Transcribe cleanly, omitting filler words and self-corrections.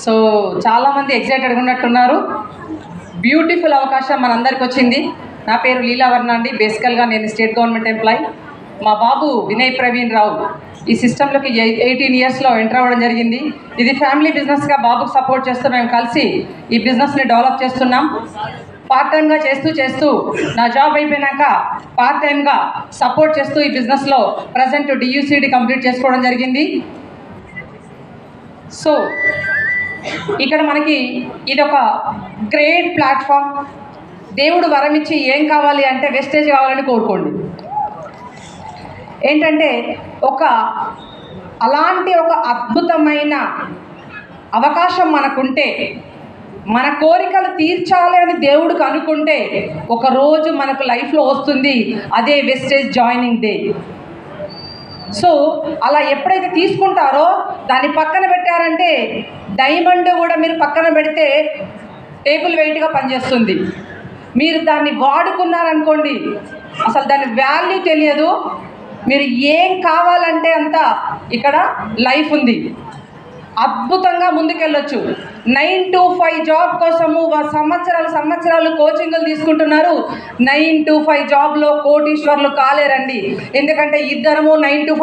So చాలామంది ఎగ్జైటెడ్గా ఉన్నట్టున్నారు. Beautiful అవకాశం మనందరికి వచ్చింది. నా పేరు లీలావర్ణ అండి. బేసికల్గా నేను స్టేట్ గవర్నమెంట్ ఎంప్లాయీ. మా బాబు వినయ్ ప్రవీణ్ రావు ఈ సిస్టంలోకి 18 ఇయర్స్లో ఎంటర్ అవ్వడం జరిగింది. ఇది ఫ్యామిలీ బిజినెస్గా బాబుకు సపోర్ట్ చేస్తూ మేము కలిసి ఈ బిజినెస్ని డెవలప్ చేస్తున్నాం. పార్ట్ టైమ్గా చేస్తూ నా జాబ్ అయిపోయినాక పార్ట్ టైమ్గా సపోర్ట్ చేస్తూ ఈ బిజినెస్లో ప్రజెంట్ డియూసీడీ కంప్లీట్ చేసుకోవడం జరిగింది. సో ఇక్కడ మనకి ఇదొక గ్రేట్ ప్లాట్ఫామ్. దేవుడు వరమిచ్చి ఏం కావాలి అంటే వెస్టేజ్ కావాలని కోరుకోండి. ఏంటంటే అలాంటి ఒక అద్భుతమైన అవకాశం మనకుంటే, మన కోరికలు తీర్చాలి అని దేవుడికి అనుకుంటే ఒకరోజు మనకు లైఫ్లో వస్తుంది. అదే వెస్టేజ్ జాయినింగ్ డే. సో అలా ఎప్పుడైతే తీసుకుంటారో దాన్ని పక్కన పెట్టారంటే డైమండ్ కూడా మీరు పక్కన పెడితే టేబుల్ వెయిట్గా పనిచేస్తుంది. మీరు దాన్ని వాడుకున్నారనుకోండి అసలు దాని వాల్యూ తెలియదు. మీరు ఏం కావాలంటే అంత ఇక్కడ లైఫ్ ఉంది. అద్భుతంగా ముందుకెళ్ళొచ్చు. 9 to 5 జాబ్ కోసము సంవత్సరాలు కోచింగ్లు తీసుకుంటున్నారు. 9 to 5 జాబ్లో కోటీశ్వర్లు కాలేరండి. ఎందుకంటే ఇద్దరము 9 to 5